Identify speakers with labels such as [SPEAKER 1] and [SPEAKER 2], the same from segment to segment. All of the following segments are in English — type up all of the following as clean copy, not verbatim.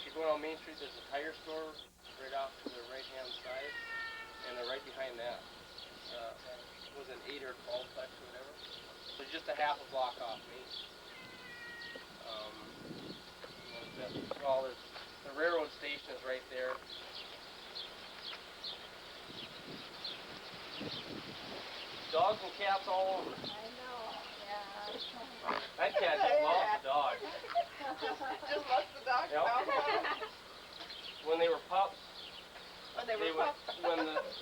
[SPEAKER 1] if you're going on Main Street, there's a tire store right off to the right-hand side, and they're right behind that. Was it 8 or 12 plex or whatever? So just a half a block off Main Street. Well, the railroad station is right there. Dogs and cats all over.
[SPEAKER 2] I know, yeah.
[SPEAKER 1] That cat just loves the dog.
[SPEAKER 3] Just loves the dog?
[SPEAKER 1] Yep. When they were pups,
[SPEAKER 3] When they were pups?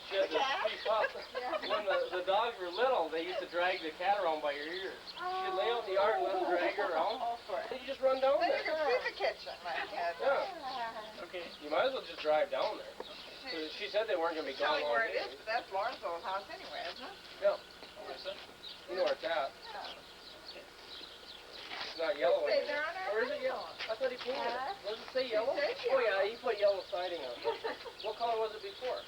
[SPEAKER 1] She had the 3 pups.
[SPEAKER 2] Yeah.
[SPEAKER 1] When the dogs were little, they used to drag the cat around by her ears. She'd lay out in the yard and let them drag her around. And you just run down
[SPEAKER 3] Then
[SPEAKER 1] there.
[SPEAKER 3] you can see the kitchen, like that.
[SPEAKER 1] Yeah. Okay. You might as well just drive down there. She said they weren't going to be
[SPEAKER 3] Tell
[SPEAKER 1] gone
[SPEAKER 3] me
[SPEAKER 1] all
[SPEAKER 3] where it
[SPEAKER 1] day.
[SPEAKER 3] is, but that's Lauren's old house anyway, isn't it?
[SPEAKER 1] Yeah. You know where it's at. It's not yellow
[SPEAKER 3] Say
[SPEAKER 1] anymore.
[SPEAKER 3] they're on our
[SPEAKER 1] Or is it yellow? I thought he painted it. Does it say yellow?
[SPEAKER 3] It says
[SPEAKER 1] Oh yeah,
[SPEAKER 3] yellow.
[SPEAKER 1] he put yellow siding on it. What color was it before?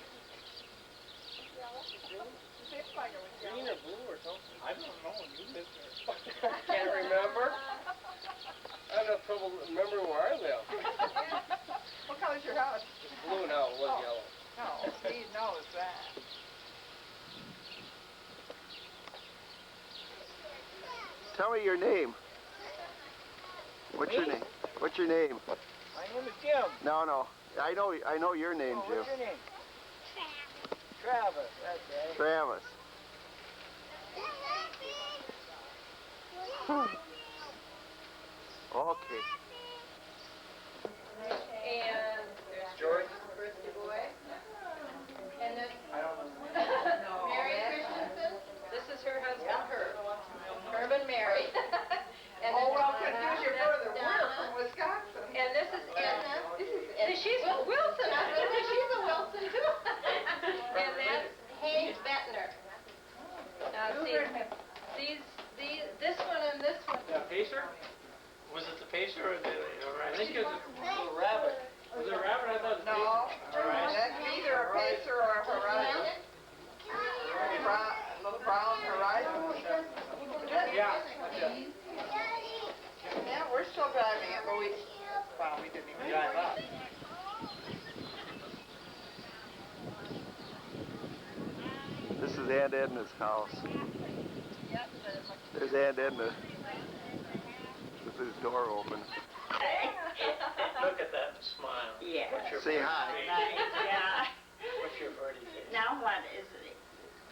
[SPEAKER 3] Seems like it was
[SPEAKER 1] Green
[SPEAKER 3] yellow.
[SPEAKER 1] or blue or something?
[SPEAKER 4] I don't know. You lived there.
[SPEAKER 1] Can't remember. I have trouble remembering where I live.
[SPEAKER 3] What color's your house?
[SPEAKER 1] It's blue now, it was yellow.
[SPEAKER 3] No, Steve knows that.
[SPEAKER 5] Tell me your name. What's your name? What's your name?
[SPEAKER 4] My name is Jim.
[SPEAKER 5] No. I know your name, Jim.
[SPEAKER 4] What's your name? Travis. That's right.
[SPEAKER 5] Travis. Okay.
[SPEAKER 2] And
[SPEAKER 1] George?
[SPEAKER 2] birthday boy. And this,
[SPEAKER 1] I don't know.
[SPEAKER 2] Mary Christensen. This is her husband, Herman Mary. And
[SPEAKER 3] Oh, well,
[SPEAKER 2] this is
[SPEAKER 3] confuse you
[SPEAKER 2] Donna.
[SPEAKER 3] further. We're from Wisconsin.
[SPEAKER 2] And this is Edna. And she's Wilson. I was gonna say she's a Wilson too. And that's Hayes Bettner. Now see, this one and this one.
[SPEAKER 1] Yeah, Pacer?
[SPEAKER 4] Was it the Pacer or the? I think it was
[SPEAKER 1] A little rabbit. Was it a rabbit? I thought it was
[SPEAKER 3] No, that's either a Pacer or a Horizon. Little brown Horizon.
[SPEAKER 1] Yeah.
[SPEAKER 3] Yeah, we're still driving it, but we didn't even drive up.
[SPEAKER 5] This is Aunt Edna's house. There's Aunt Edna with his door open.
[SPEAKER 4] Look at that smile.
[SPEAKER 6] Yeah.
[SPEAKER 4] What's your
[SPEAKER 5] Say
[SPEAKER 4] birthday?
[SPEAKER 5] hi.
[SPEAKER 6] Yeah.
[SPEAKER 4] What's your birthday?
[SPEAKER 6] Now what is it?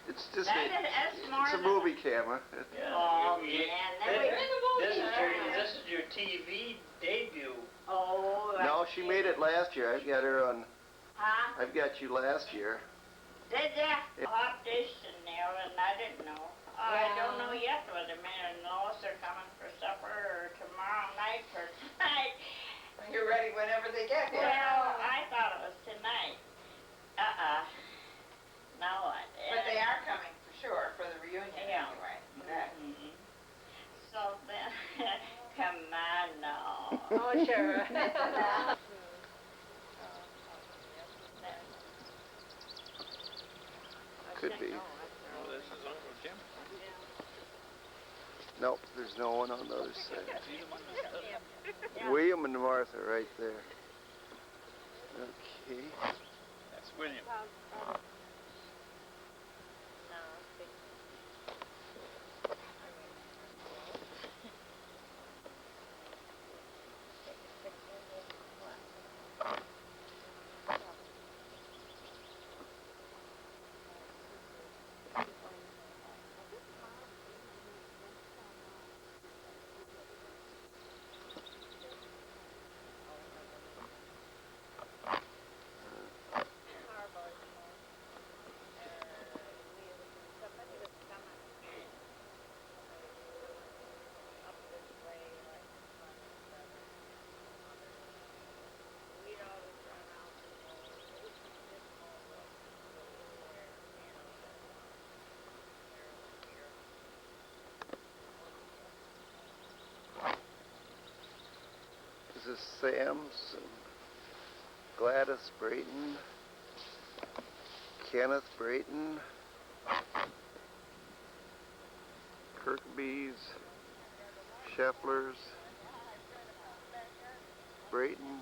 [SPEAKER 5] It's just
[SPEAKER 6] That's more
[SPEAKER 5] it's a
[SPEAKER 6] than-
[SPEAKER 5] movie camera.
[SPEAKER 4] Yeah.
[SPEAKER 6] Oh,
[SPEAKER 4] You-
[SPEAKER 6] man. Then
[SPEAKER 4] This is your TV debut.
[SPEAKER 6] Oh.
[SPEAKER 5] No, she made it last year. I've got her on.
[SPEAKER 6] Huh?
[SPEAKER 5] I've got you last year.
[SPEAKER 6] Did ya? Hot dish in there, and I didn't know. I don't know yet whether me and Lois are coming for supper or tomorrow night or tonight.
[SPEAKER 3] You're ready whenever they get here.
[SPEAKER 6] Well, I thought it was tonight. Now what?
[SPEAKER 3] But they are coming for sure for the reunion
[SPEAKER 6] Yeah.
[SPEAKER 3] anyway.
[SPEAKER 6] Mhm. So then, come on now.
[SPEAKER 2] Oh, sure.
[SPEAKER 5] Could be.
[SPEAKER 4] Oh, this is Uncle Jim.
[SPEAKER 5] Nope, there's no one on the other side.
[SPEAKER 4] See the one that's got it?
[SPEAKER 6] Yeah.
[SPEAKER 5] William and Martha right there. Okay.
[SPEAKER 4] That's William.
[SPEAKER 5] This is Sam's and Gladys Brayton, Kenneth Brayton, Kirkby's, Scheffler's, Brayton,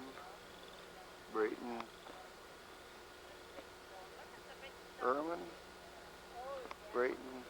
[SPEAKER 5] Brayton. Erman. Brayton.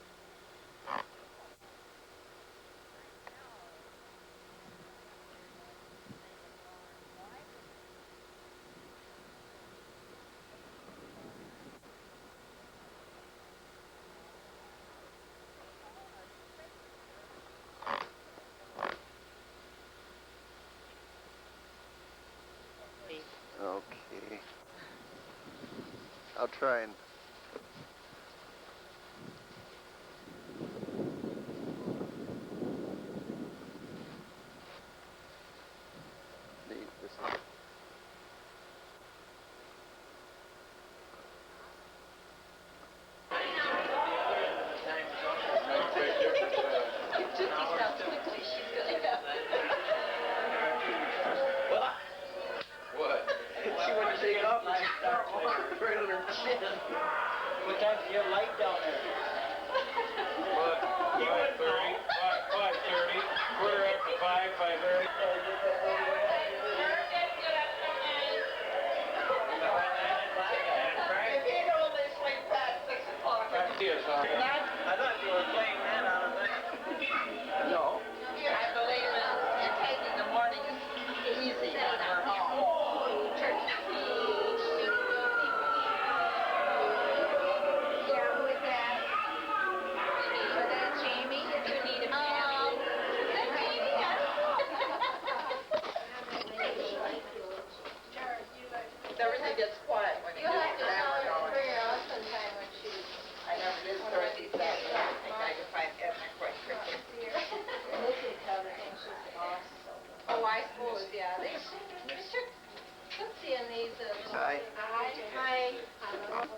[SPEAKER 5] Okay. I'll try and need this.
[SPEAKER 1] What?
[SPEAKER 4] She wouldn't take off. Right on her chin. What time do you have light down there?
[SPEAKER 1] What?
[SPEAKER 4] He wouldn't know.
[SPEAKER 1] 5:30. Quarter after 5, 5:30.
[SPEAKER 3] If he'd only sleep past 6 o'clock.
[SPEAKER 4] I thought you were playing that out of it.
[SPEAKER 5] No.
[SPEAKER 3] I believe in taking the mornings easy when we're home. Yeah, with that.
[SPEAKER 2] Was that Jamie? Did you need a piano? Is that Jamie?
[SPEAKER 3] Everything gets quiet when you
[SPEAKER 2] You'll
[SPEAKER 3] get
[SPEAKER 2] have to
[SPEAKER 3] that
[SPEAKER 2] tell her
[SPEAKER 3] going.
[SPEAKER 2] bring her out sometime when she's.
[SPEAKER 3] I never did Thursday, Saturday. I think I can find Edna quite quickly.
[SPEAKER 2] Oh, I suppose, yeah. They should. Let's see in these.
[SPEAKER 5] Hi.
[SPEAKER 2] Hi.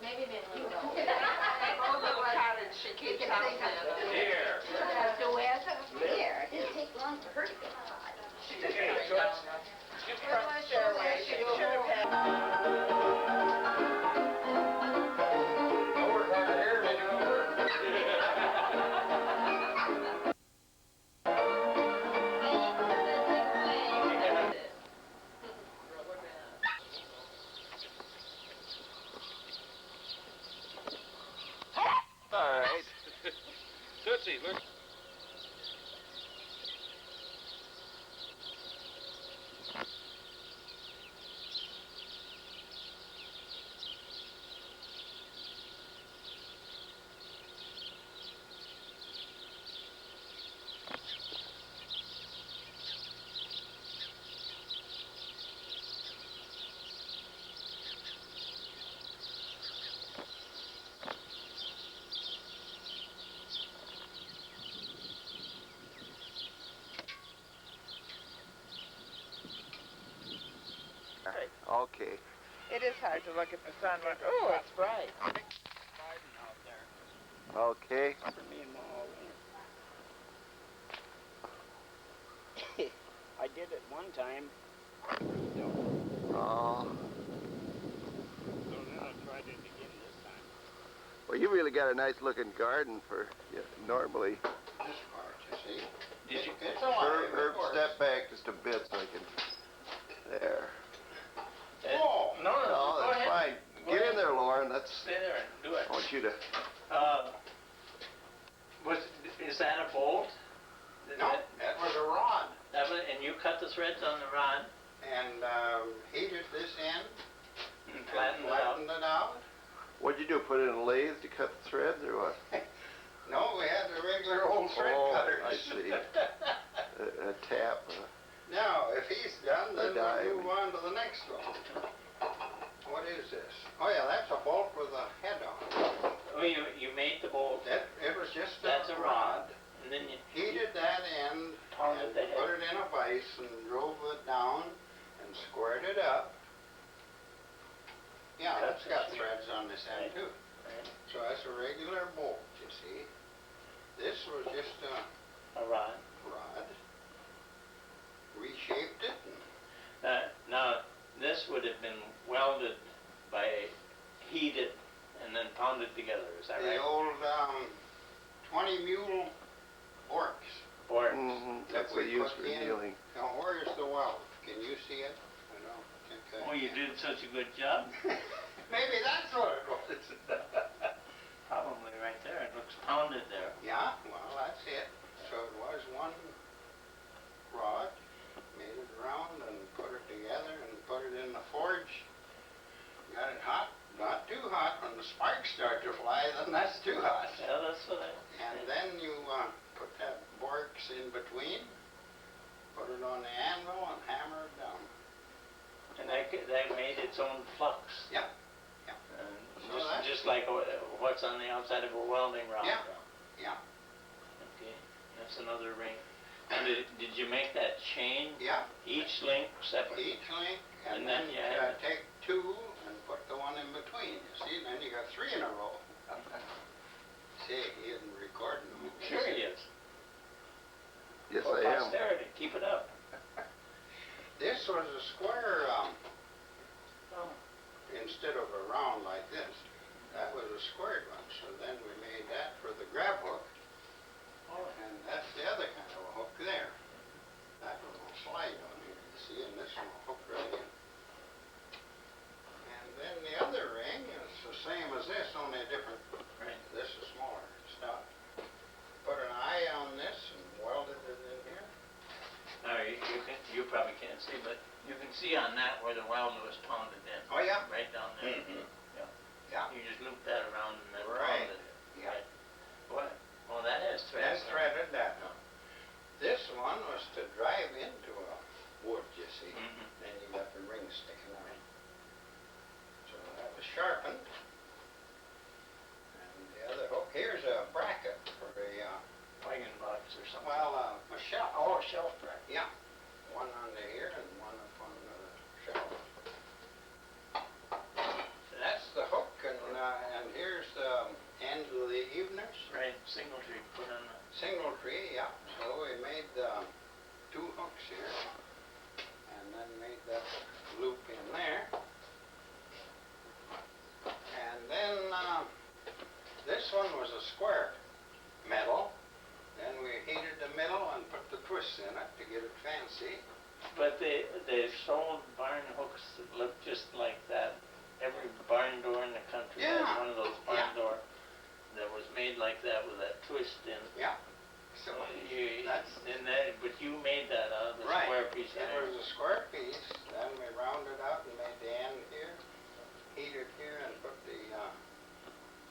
[SPEAKER 2] Maybe you know.
[SPEAKER 3] Oh, little cottage she keeps house in.
[SPEAKER 1] Here.
[SPEAKER 2] Duet. Here. It didn't take long for her to get hot.
[SPEAKER 3] She just went down the front stairway. She should have had.
[SPEAKER 1] I work harder here than you over.
[SPEAKER 5] All right.
[SPEAKER 1] Tootsie, look.
[SPEAKER 5] Okay.
[SPEAKER 3] It is hard to look at the sun. Oh, it's bright.
[SPEAKER 4] Garden out there
[SPEAKER 5] Okay.
[SPEAKER 4] for me and Ma all winter. I did it one time.
[SPEAKER 5] Oh.
[SPEAKER 4] So then I tried it again this time.
[SPEAKER 5] Well, you really got a nice looking garden for normally.
[SPEAKER 7] This part, you see?
[SPEAKER 1] Did you?
[SPEAKER 7] It's alive,
[SPEAKER 5] Herb,
[SPEAKER 7] of course.
[SPEAKER 5] step back just a bit so I can. There.
[SPEAKER 7] Oh,
[SPEAKER 1] No,
[SPEAKER 5] No,
[SPEAKER 1] go
[SPEAKER 5] that's
[SPEAKER 1] ahead.
[SPEAKER 5] fine.
[SPEAKER 1] Go
[SPEAKER 5] Get
[SPEAKER 1] ahead.
[SPEAKER 5] in there, Lauren. That's.
[SPEAKER 1] Stay there and do it.
[SPEAKER 5] I want you to.
[SPEAKER 4] Is that a bolt?
[SPEAKER 7] no, that was a rod.
[SPEAKER 4] And you cut the threads on the rod
[SPEAKER 7] And heated this end
[SPEAKER 4] and
[SPEAKER 7] and
[SPEAKER 4] flattened it out?
[SPEAKER 7] flattened it out.
[SPEAKER 5] What'd you do? Put it in a lathe to cut the threads or what?
[SPEAKER 7] No, we had the regular old thread
[SPEAKER 5] Oh,
[SPEAKER 7] cutters.
[SPEAKER 5] I see. A tap.
[SPEAKER 7] Now, if he's done, then
[SPEAKER 5] die.
[SPEAKER 7] we'll move on to the next one. What is this? Oh yeah, that's a bolt with a head on it.
[SPEAKER 4] Oh, you made the bolt.
[SPEAKER 7] It was just
[SPEAKER 4] That's a rod. And then you
[SPEAKER 7] Heated that end
[SPEAKER 4] Pounded
[SPEAKER 7] and
[SPEAKER 4] the head.
[SPEAKER 7] put it in a vise and drove it down and squared it up. Yeah,
[SPEAKER 4] Cut
[SPEAKER 7] that's got
[SPEAKER 4] this.
[SPEAKER 7] threads on this end
[SPEAKER 4] Right.
[SPEAKER 7] too. So that's a regular bolt, you see. This was just a
[SPEAKER 4] a rod.
[SPEAKER 7] rod. Reshaped it and
[SPEAKER 4] Now, this would have been welded by heated and then pounded together. Is that
[SPEAKER 7] the
[SPEAKER 4] right?
[SPEAKER 7] old 20 mule forks.
[SPEAKER 4] Or
[SPEAKER 5] Mm-hmm.
[SPEAKER 7] that
[SPEAKER 5] That's
[SPEAKER 7] we
[SPEAKER 5] what they use
[SPEAKER 7] put
[SPEAKER 5] for
[SPEAKER 7] in.
[SPEAKER 5] annealing.
[SPEAKER 7] Now where's the weld? Can you see it? I don't think I...
[SPEAKER 4] oh, you did such a good job.
[SPEAKER 7] Maybe that's what it was.
[SPEAKER 4] Probably right there. It looks pounded there.
[SPEAKER 7] Yeah, well, that's it. So it was one rod, made it round and put it together and put it in the forge. Got it hot, not too hot. When the sparks start to fly, then that's too hot.
[SPEAKER 4] Yeah, that's what I...
[SPEAKER 7] And then you put that borax in between, put it on the anvil and hammer it down.
[SPEAKER 4] And that made its own flux.
[SPEAKER 7] Yep. Yep. So that's-
[SPEAKER 4] Just like what's on the outside of a welding rod.
[SPEAKER 7] Yeah. Yeah.
[SPEAKER 4] Okay, that's another ring. And did you make that chain?
[SPEAKER 7] Yeah.
[SPEAKER 4] Each link separate?
[SPEAKER 7] Each link, and
[SPEAKER 4] And
[SPEAKER 7] then
[SPEAKER 4] then
[SPEAKER 7] you
[SPEAKER 4] you had-
[SPEAKER 7] take two and put the one in between. You see, and then you got three in a row. See, he isn't recording them.
[SPEAKER 4] Sure he is.
[SPEAKER 5] Yes,
[SPEAKER 4] For
[SPEAKER 5] I am.
[SPEAKER 4] posterity, keep it up.
[SPEAKER 7] This was a square
[SPEAKER 4] Oh.
[SPEAKER 7] instead of a round like this. That was a squared one, so then we made that for the grab hook, and that's the other kind of a hook there. That one will slide on here, you see, and this one will hook right in. And then the other ring is the same as this, only a different,
[SPEAKER 4] Right.
[SPEAKER 7] this is smaller stuff. Put an eye on this and welded it in here.
[SPEAKER 4] Now, you probably can't see, but you can see on that where the welder was pounded in.
[SPEAKER 7] Oh, yeah.
[SPEAKER 4] Right down there.
[SPEAKER 7] Mhm.
[SPEAKER 4] Yeah.
[SPEAKER 7] Yeah.
[SPEAKER 4] You just loop that around and then
[SPEAKER 7] Right.
[SPEAKER 4] pounded it.
[SPEAKER 7] Yeah.
[SPEAKER 4] Right. What? Well, that is thread.
[SPEAKER 7] Then threaded that one. This one was to drive into a wood, you see.
[SPEAKER 4] Mhm.
[SPEAKER 7] Then you got the ring sticking out. So that was sharpened. And the other hook, here's a bracket for a,
[SPEAKER 4] Wagon box or something.
[SPEAKER 7] well, a shelf.
[SPEAKER 4] Oh, a shelf bracket.
[SPEAKER 7] Yeah. One under here and one up on the shelf. That's the hook, and here's the end of the eveners.
[SPEAKER 4] Right, single tree put on the...
[SPEAKER 7] Single tree, yeah. So we made two hooks here, and then made that loop in there. And then this one was a square metal. Then we heated the middle and put the twists in it to get it fancy.
[SPEAKER 4] But they sold barn hooks that look just like that. Every barn door in the country has
[SPEAKER 7] Yeah.
[SPEAKER 4] one of those barn
[SPEAKER 7] Yeah.
[SPEAKER 4] door that was made like that with that twist in.
[SPEAKER 7] Yeah. So
[SPEAKER 4] But you made that out of the
[SPEAKER 7] right.
[SPEAKER 4] square piece of
[SPEAKER 7] It
[SPEAKER 4] iron.
[SPEAKER 7] was a square piece. Then we rounded out and made the end here, heated here, and put the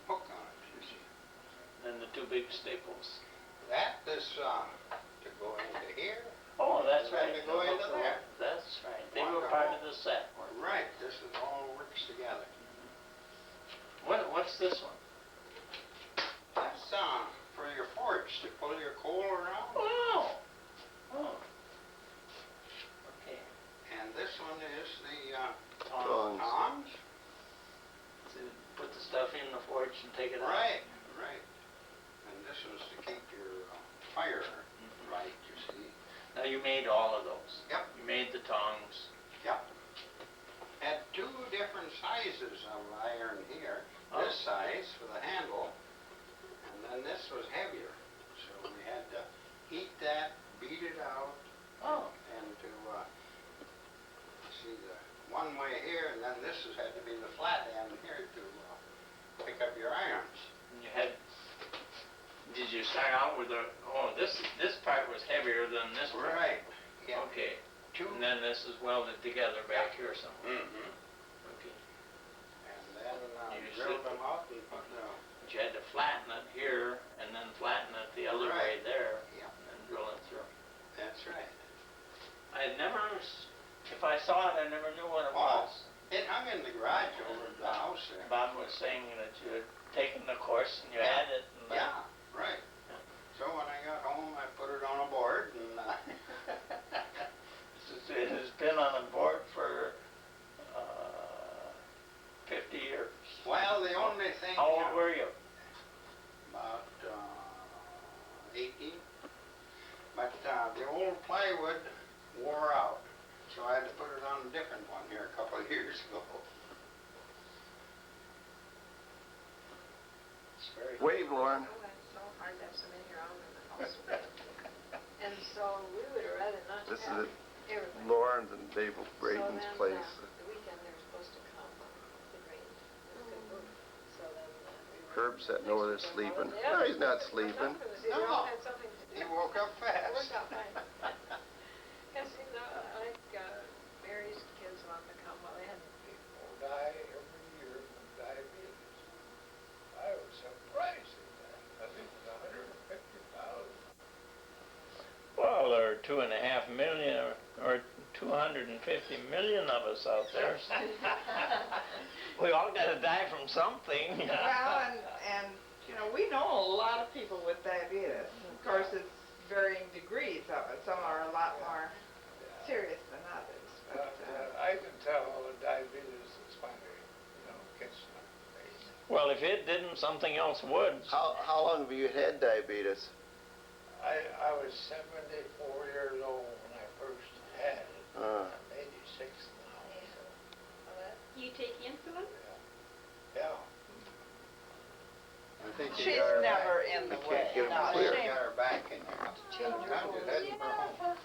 [SPEAKER 7] hook on it. You see.
[SPEAKER 4] And the two big staples.
[SPEAKER 7] That is to go into here.
[SPEAKER 4] Oh, that's
[SPEAKER 7] And
[SPEAKER 4] right.
[SPEAKER 7] then to go
[SPEAKER 4] the
[SPEAKER 7] into
[SPEAKER 4] hook
[SPEAKER 7] there.
[SPEAKER 4] That's right. They
[SPEAKER 7] One
[SPEAKER 4] were
[SPEAKER 7] to
[SPEAKER 4] part
[SPEAKER 7] hold.
[SPEAKER 4] of the set.
[SPEAKER 7] Right. This is all works together.
[SPEAKER 4] What's this one?
[SPEAKER 7] That's for your forge to pull your coal around.
[SPEAKER 4] Oh. Oh. Okay.
[SPEAKER 7] And this one is the
[SPEAKER 5] Tongs.
[SPEAKER 7] tongs.
[SPEAKER 4] To put the stuff in the forge and take it out.
[SPEAKER 7] Right. Right. And this was to keep your fire
[SPEAKER 4] Mhm.
[SPEAKER 7] right. You see.
[SPEAKER 4] Now you made all of those.
[SPEAKER 7] Yep.
[SPEAKER 4] You made the tongs.
[SPEAKER 7] Yep. Had two different sizes of iron here.
[SPEAKER 4] Oh.
[SPEAKER 7] This size for the handle, and then this was heavier. So we had to heat that, beat it out,
[SPEAKER 4] Oh.
[SPEAKER 7] and to see the one way here, and then this had to be the flat end here to pick up your irons.
[SPEAKER 4] And you had. Did you start out with a? Oh, this part was heavier than this one.
[SPEAKER 7] Right. Yeah.
[SPEAKER 4] Okay.
[SPEAKER 7] Two.
[SPEAKER 4] And then this is welded together back here somewhere.
[SPEAKER 7] Mm-hmm.
[SPEAKER 4] Okay.
[SPEAKER 7] And then
[SPEAKER 4] You
[SPEAKER 7] drilled
[SPEAKER 4] slip
[SPEAKER 7] them out and put the.
[SPEAKER 4] But you had to flatten it here and then flatten it the other way
[SPEAKER 7] Right.
[SPEAKER 4] there.
[SPEAKER 7] Yeah.
[SPEAKER 4] And then drill it through.
[SPEAKER 7] That's right.
[SPEAKER 4] I never. If I saw it, I never knew what it
[SPEAKER 7] Oh.
[SPEAKER 4] was.
[SPEAKER 7] It hung in the garage over at the house there.
[SPEAKER 4] Bob was saying that you had taken the course and you
[SPEAKER 7] Yeah.
[SPEAKER 4] had it. And
[SPEAKER 7] Yeah, right. So when I got home, I put it on a board and
[SPEAKER 4] It has been on a board for 50 years.
[SPEAKER 7] well, the only thing.
[SPEAKER 4] How old were you?
[SPEAKER 7] About 18. But the old plywood wore out, so I had to put it on a different one here a couple of years ago.
[SPEAKER 4] It's very
[SPEAKER 5] Wave, Lauren.
[SPEAKER 2] Oh, that's so hard to have so many around in the house. And so we would have rather not
[SPEAKER 5] This
[SPEAKER 2] have
[SPEAKER 5] is
[SPEAKER 2] everybody.
[SPEAKER 5] Lauren's and Dave Braden's
[SPEAKER 2] So then,
[SPEAKER 5] place.
[SPEAKER 2] the weekend
[SPEAKER 5] Herb sitting over there sleeping. No, he's not sleeping.
[SPEAKER 7] No, he woke up fast.
[SPEAKER 3] Mary's kids want to come, well, they had
[SPEAKER 8] People die every year from diabetes. I was surprised at that. I think it was 150,000.
[SPEAKER 4] Well, there are 2.5 million or 250 million of us out there. So we all got to die from something.
[SPEAKER 3] Well, and you know, we know a lot of people with diabetes. Of course, it's varying degrees of it. Some are a lot more serious than others. But,
[SPEAKER 8] I can tell the diabetes is finally, catching up.
[SPEAKER 4] Well, if it didn't, something else would.
[SPEAKER 5] How long have you had diabetes?
[SPEAKER 8] I was 74 years old when I first had it. I'm 86 now.
[SPEAKER 6] You take insulin?
[SPEAKER 8] Yeah.
[SPEAKER 7] I think you
[SPEAKER 3] she's
[SPEAKER 7] got her
[SPEAKER 3] never
[SPEAKER 7] back.
[SPEAKER 3] in the
[SPEAKER 5] You
[SPEAKER 3] way.
[SPEAKER 5] can't get 'em
[SPEAKER 3] No,
[SPEAKER 5] clear.
[SPEAKER 7] You got her back in there. Time to head for home.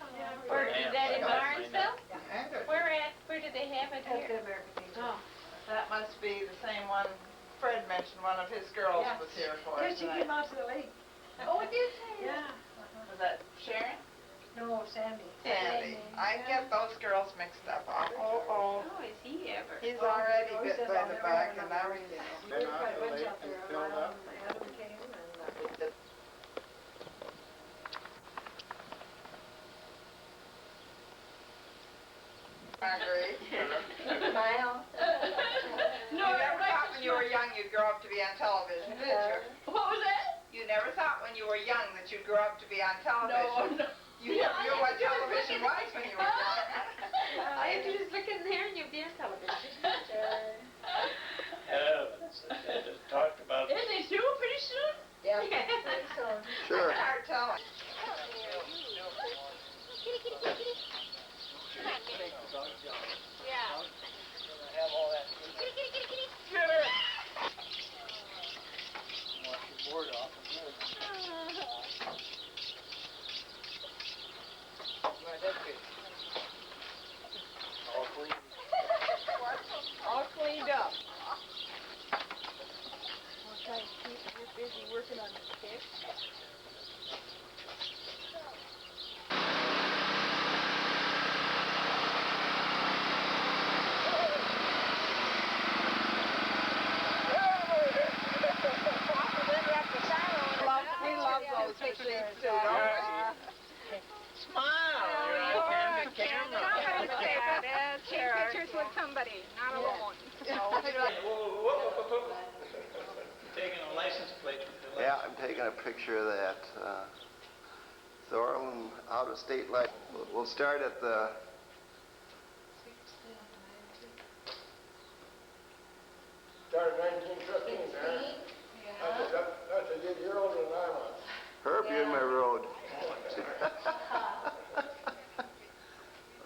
[SPEAKER 2] Where, is that in Barnesville?
[SPEAKER 7] And it-
[SPEAKER 2] Where did they have it here? Oh.
[SPEAKER 3] that must be the same one Fred mentioned. One of his girls was here for it tonight.
[SPEAKER 6] out to the lake.
[SPEAKER 2] Oh, it did say that?
[SPEAKER 3] Was that Sharon?
[SPEAKER 6] No, Sandy.
[SPEAKER 3] Sandy. I get those girls mixed up. Oh.
[SPEAKER 6] Oh, is he ever?
[SPEAKER 3] He's already bit by the back and now he's...
[SPEAKER 7] Been out the lake and filled up.
[SPEAKER 6] Adam came and,
[SPEAKER 3] Marguerite.
[SPEAKER 2] Smile.
[SPEAKER 3] You never thought when you were young you'd grow up to be on television, did you?
[SPEAKER 2] What was that?
[SPEAKER 3] You never thought when you were young that you'd grow up to be on television?
[SPEAKER 2] No.
[SPEAKER 3] You never knew what television was when you were young.
[SPEAKER 2] All you have to do is look in there and you'll be on television.
[SPEAKER 4] They just talked about
[SPEAKER 2] Isn't it soon, pretty soon?
[SPEAKER 6] yeah, pretty soon.
[SPEAKER 5] Sure.
[SPEAKER 3] It's hard telling.
[SPEAKER 6] All cleaned up. Okay, keep you busy working on this cake.
[SPEAKER 3] We love those machines too, don't we?
[SPEAKER 4] smile. You're on the camera.
[SPEAKER 6] Take pictures with somebody, not alone.
[SPEAKER 4] Taking a license plate.
[SPEAKER 5] Yeah, I'm taking a picture of that. Thorland out-of-state life. We'll start at the...
[SPEAKER 8] Started 1915, man. That's a good year older than I was.
[SPEAKER 5] Herb, you're in my road.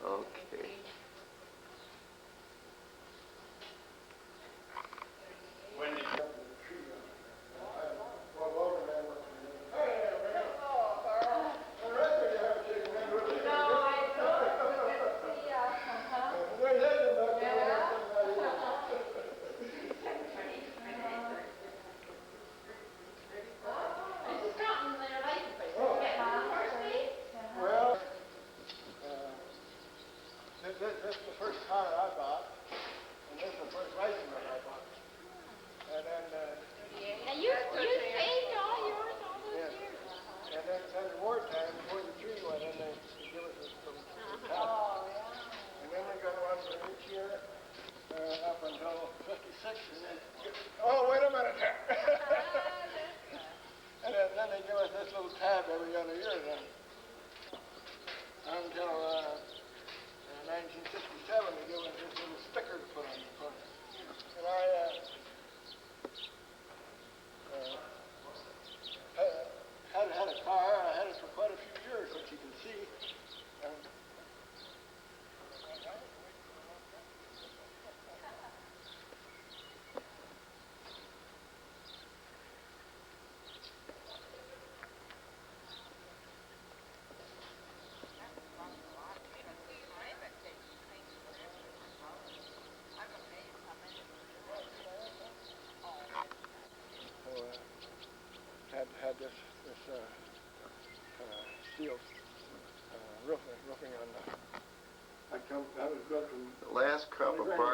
[SPEAKER 5] Okay.
[SPEAKER 4] When did you...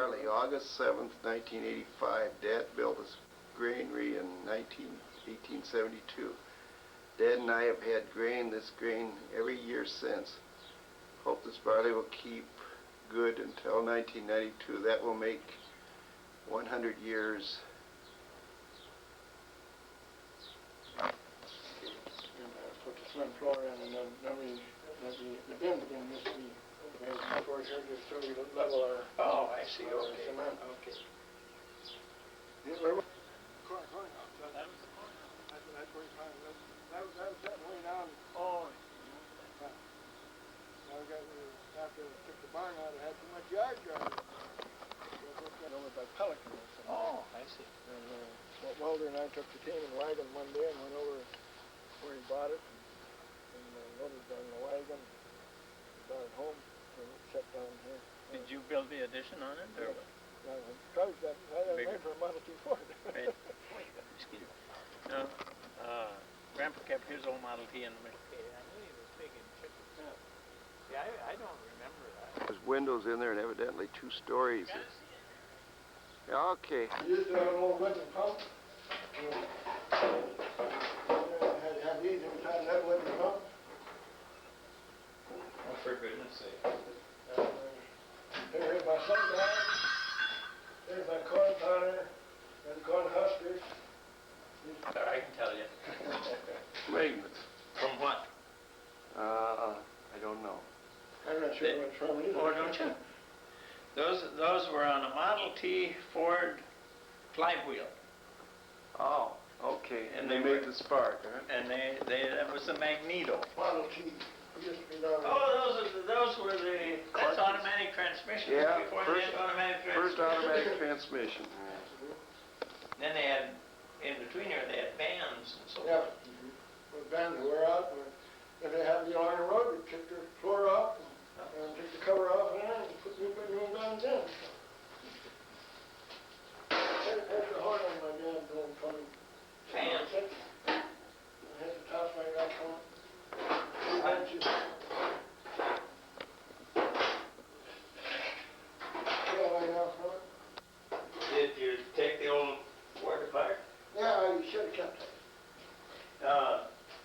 [SPEAKER 5] barley, August 7th, 1985. Dad built his granary in 1872. Dad and I have had this grain every year since. Hope this barley will keep good until 1992. That will make 100 years.
[SPEAKER 8] Put the cement floor in, and then the bins again used to be, before here, just so we level our.
[SPEAKER 4] Oh, I see,
[SPEAKER 8] our
[SPEAKER 4] okay.
[SPEAKER 8] cement.
[SPEAKER 4] Okay.
[SPEAKER 8] Yeah, where was- Cornhouse. That was the cornhouse. That's where he found it. That was that way down. Oh. Now we got, after they took the barn out, it had too much yard. Over by Pelican or something.
[SPEAKER 4] Oh, I see.
[SPEAKER 8] And Welder and I took the team and wagon one day and went over where he bought it and loaded it on the wagon, brought it home and it set down here.
[SPEAKER 4] Did you build the addition on it, or what?
[SPEAKER 8] I tried that. I had
[SPEAKER 4] Bigger?
[SPEAKER 8] made for a Model T Ford.
[SPEAKER 4] Right. Excuse me. No, Grandpa kept his old Model T in the McKay. I knew he was big in chickens. Yeah, I don't remember that.
[SPEAKER 5] There's windows in there and evidently 2 stories. Yeah, okay.
[SPEAKER 8] We used to have an old wooden pump. Had to have these every time that wooden pump.
[SPEAKER 4] Oh, for goodness sake.
[SPEAKER 8] There's my sundial. There's my corn powder and corn huskers.
[SPEAKER 4] I can tell you.
[SPEAKER 5] Magnets.
[SPEAKER 4] From what?
[SPEAKER 5] I don't know.
[SPEAKER 8] I'm not sure what's from either.
[SPEAKER 4] Oh, don't you? Those were on a Model T Ford flywheel.
[SPEAKER 5] Oh, okay.
[SPEAKER 4] And
[SPEAKER 5] And
[SPEAKER 4] they
[SPEAKER 5] they made the spark, huh?
[SPEAKER 4] And that was the magneto.
[SPEAKER 8] Model T. Used to be down there.
[SPEAKER 4] Oh, those were that's
[SPEAKER 5] Clutches.
[SPEAKER 4] automatic transmission.
[SPEAKER 5] Yeah,
[SPEAKER 4] Before they had automatic
[SPEAKER 5] first
[SPEAKER 4] transmission.
[SPEAKER 5] automatic transmission.
[SPEAKER 4] Then they had, in between there, they had bands and so
[SPEAKER 8] Yeah.
[SPEAKER 4] forth.
[SPEAKER 8] When bands were out, and if they had to be on the road, we'd take the floor off and take the cover off there and put new bands in. There's the horn on my dad going from.
[SPEAKER 4] Fan.
[SPEAKER 8] I had to toss my back on. Two benches. Yeah, I know from it.
[SPEAKER 4] Did you take the old Ford apart?
[SPEAKER 8] Yeah, you should have kept it.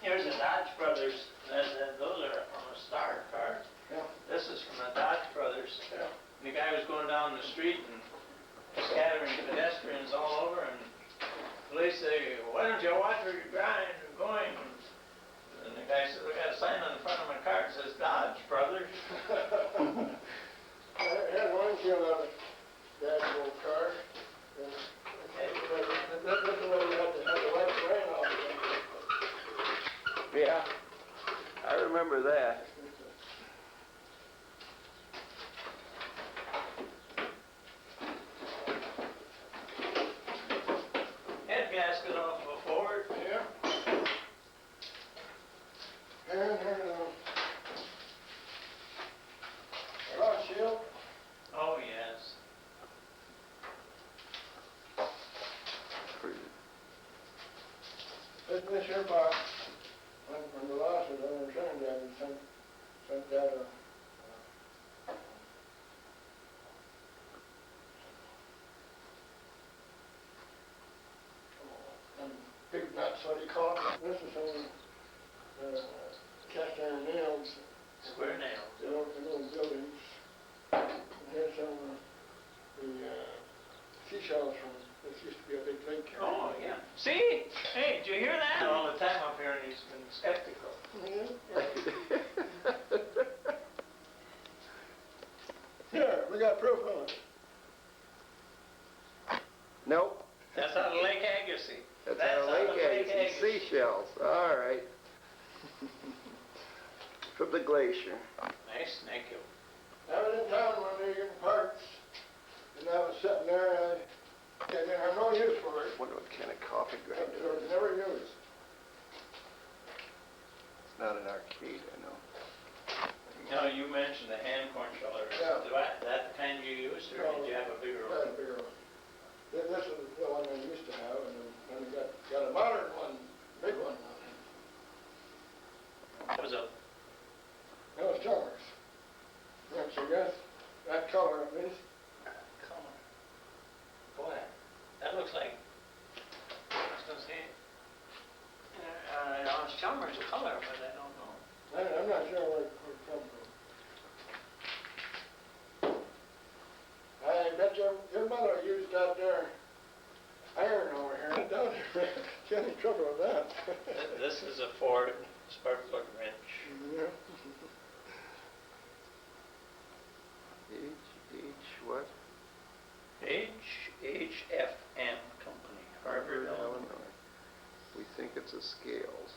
[SPEAKER 4] Here's a Dodge Brothers. Those are from a Star car.
[SPEAKER 8] Yeah.
[SPEAKER 4] This is from the Dodge Brothers.
[SPEAKER 8] Yeah.
[SPEAKER 4] The guy was going down the street and scattering pedestrians all over, and the police say, "Why don't you watch where you're going?" And the guy said, "We got a sign on the front of my car that says Dodge Brothers."
[SPEAKER 8] I had one killed out of Dad's old car. And that's the way we had to have the right brain off of it.
[SPEAKER 5] Yeah, I remember that.
[SPEAKER 4] Head gasket off of a Ford.
[SPEAKER 8] Yeah. And frost shield.
[SPEAKER 4] Oh, yes.
[SPEAKER 8] This here box, when the loss was under Trinidad, we sent that big nuts, what do you call it? This is some cast iron nails.
[SPEAKER 4] Square nail.
[SPEAKER 8] The old buildings. And here's some the seashells from, this used to be a big lake here.
[SPEAKER 4] Oh, yeah. See? Hey, did you hear that? All the time up here, and he's been skeptical.
[SPEAKER 8] Here, we got proof of it.
[SPEAKER 5] Nope,
[SPEAKER 4] That's out of Lake Agassiz.
[SPEAKER 5] that's out of Lake Agassiz. Seashells, all right. From the glacier.
[SPEAKER 4] Nice, thank you.
[SPEAKER 8] I was in town one day getting parts, and I was sitting there, and I didn't have no use for it.
[SPEAKER 5] Wonder what kind of coffee
[SPEAKER 8] It
[SPEAKER 5] grinder
[SPEAKER 8] was
[SPEAKER 5] it is.
[SPEAKER 8] never used.
[SPEAKER 5] It's not an arcade, I know.
[SPEAKER 4] No, you mentioned the hand corn sheller.
[SPEAKER 8] Yeah.
[SPEAKER 4] That the kind you used, or did you have a bigger
[SPEAKER 8] That's
[SPEAKER 4] one?
[SPEAKER 8] a bigger one. This is the one I used to have, and then we got a modern one, big one.
[SPEAKER 4] That was a,
[SPEAKER 8] That was Chalmers. That's, I guess, that color at least.
[SPEAKER 4] come on. looks like, I was gonna say, Chalmers color, but I don't know.
[SPEAKER 8] I'm not sure where it come from. I bet your mother used that there iron over here, down there. She had any trouble with that.
[SPEAKER 4] This is a Ford spark plug wrench.
[SPEAKER 8] Yeah.
[SPEAKER 5] What?
[SPEAKER 4] HFM Company, Harvard, Illinois.
[SPEAKER 5] We think it's a scales.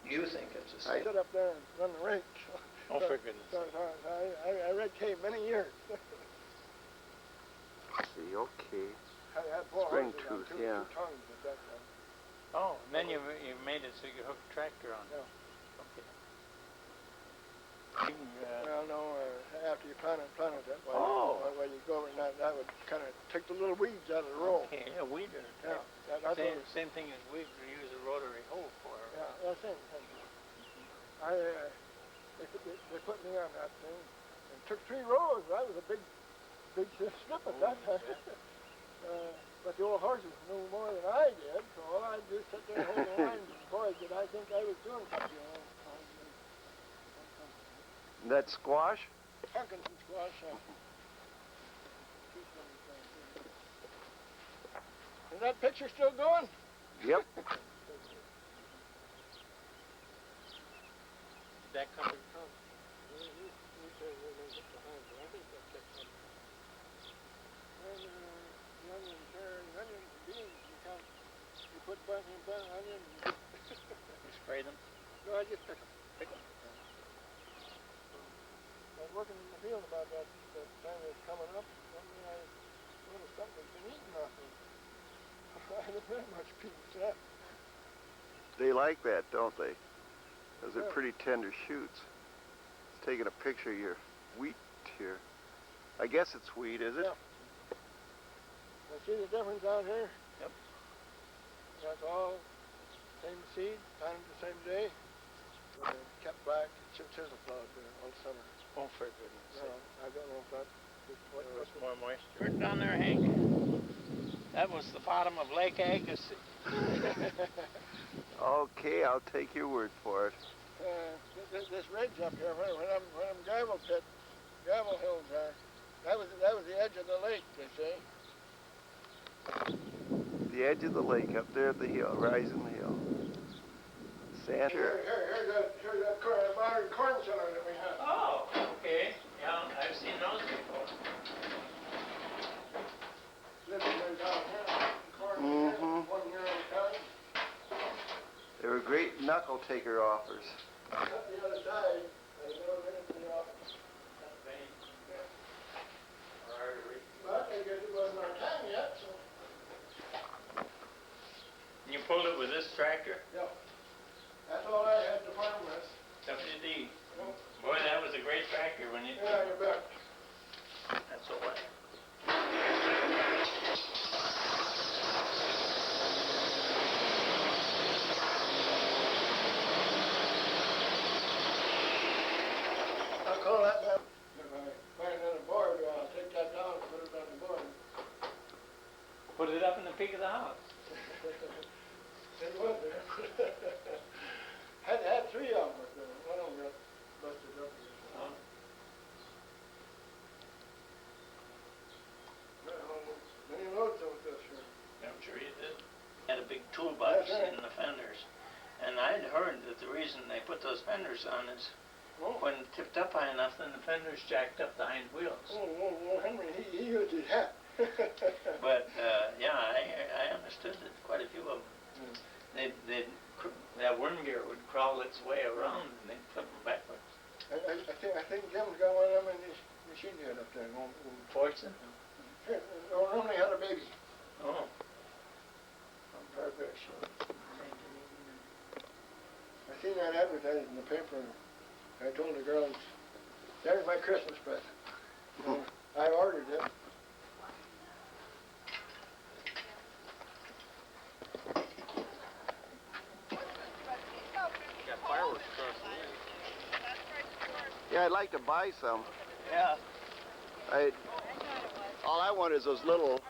[SPEAKER 4] You think it's a
[SPEAKER 8] I
[SPEAKER 4] state?
[SPEAKER 8] sit up there and run the range.
[SPEAKER 4] Oh, for goodness
[SPEAKER 8] So, I read K many years.
[SPEAKER 5] See, okay.
[SPEAKER 8] I had four
[SPEAKER 5] Spring
[SPEAKER 8] horses on
[SPEAKER 5] tooth,
[SPEAKER 8] two
[SPEAKER 5] yeah.
[SPEAKER 8] tongues at that time.
[SPEAKER 4] Oh, and then you made it so you could hook a tractor on it.
[SPEAKER 8] Yeah.
[SPEAKER 4] Okay.
[SPEAKER 8] Well, no, after you plant it that way.
[SPEAKER 4] Oh.
[SPEAKER 8] When you go over and that would kind of take the little weeds out of the row.
[SPEAKER 4] Okay, yeah, weeder.
[SPEAKER 8] Yeah. That's
[SPEAKER 4] Same,
[SPEAKER 8] what,
[SPEAKER 4] same thing as we use a rotary hoe for.
[SPEAKER 8] yeah, that's it. They put me on that thing. It took 3 rows. That was a big strip at that time. But the old horses knew more than I did, so all I'd do is sit there and hold the lines and boy, did I think I was doing something.
[SPEAKER 5] That squash?
[SPEAKER 8] Pumpkins and squash. Is that picture still going?
[SPEAKER 5] Yep.
[SPEAKER 4] That covered.
[SPEAKER 8] You put onion.
[SPEAKER 4] You spray them?
[SPEAKER 8] No, I just pick them. I was working in the field about that time it was coming up. One day I noticed something had been eaten off me. I haven't had much peace yet.
[SPEAKER 5] They like that, don't they? Those are pretty tender shoots. It's taking a picture of your wheat here. I guess it's wheat, is it?
[SPEAKER 8] Yeah. You see the difference out here?
[SPEAKER 4] Yep.
[SPEAKER 8] That's all same seed, planted the same day. But they kept back chisel plowed there all summer.
[SPEAKER 4] Oh, for goodness
[SPEAKER 8] No,
[SPEAKER 4] sake.
[SPEAKER 8] I don't know if that what
[SPEAKER 4] There was
[SPEAKER 8] was
[SPEAKER 4] more moisture. Right down there, Hank. That was the bottom of Lake Agassiz.
[SPEAKER 5] Okay, I'll take your word for it.
[SPEAKER 8] this ridge up here, where them gravel hills are, that was the edge of the lake, they say.
[SPEAKER 5] The edge of the lake up there at the hill, rising the hill. Sand.
[SPEAKER 8] Here's that modern corn cellar that we have.
[SPEAKER 4] Oh, okay. Yeah, I've seen those before.
[SPEAKER 8] Living there down here, corn
[SPEAKER 5] Mhm.
[SPEAKER 8] 1 year at a time.
[SPEAKER 5] They were great knuckle taker offers.
[SPEAKER 8] Up the other side, there's no minute in the office. But I guess it wasn't our time yet, so.
[SPEAKER 4] You pulled it with this tractor?
[SPEAKER 8] Yeah. That's all I had to farm with.
[SPEAKER 4] WD.
[SPEAKER 8] Yep.
[SPEAKER 4] Boy, that was a great tractor when you...
[SPEAKER 8] Yeah, you bet.
[SPEAKER 4] That's all right.
[SPEAKER 8] I'll call that down. If I find another board, I'll take that down and put it on the board.
[SPEAKER 4] Put it up in the peak of the house.
[SPEAKER 8] It was there. Had 3 of them, but one of them got busted up.
[SPEAKER 4] Oh.
[SPEAKER 8] Many loads of this here.
[SPEAKER 4] I'm sure you did. Had a big toolbox
[SPEAKER 8] That's right.
[SPEAKER 4] in the fenders. And I'd heard that the reason they put those fenders on is
[SPEAKER 8] Oh,
[SPEAKER 4] when tipped up high enough, then the fenders jacked up the hind wheels.
[SPEAKER 8] Henry, he used his hat.
[SPEAKER 4] But, yeah, I understood that quite a few of them, that worm gear would crawl its way around and they'd flip them backwards.
[SPEAKER 8] I think Jim's got one of them in his machine head up there.
[SPEAKER 4] Fortune?
[SPEAKER 8] Only had a baby.
[SPEAKER 4] Oh. I'm very sure.
[SPEAKER 8] I seen that advertised in the paper. I told the girls, there's my Christmas present. I ordered it.
[SPEAKER 4] Got fireworks across the way.
[SPEAKER 5] Yeah, I'd like to buy some.
[SPEAKER 4] Yeah.
[SPEAKER 5] All I want is those little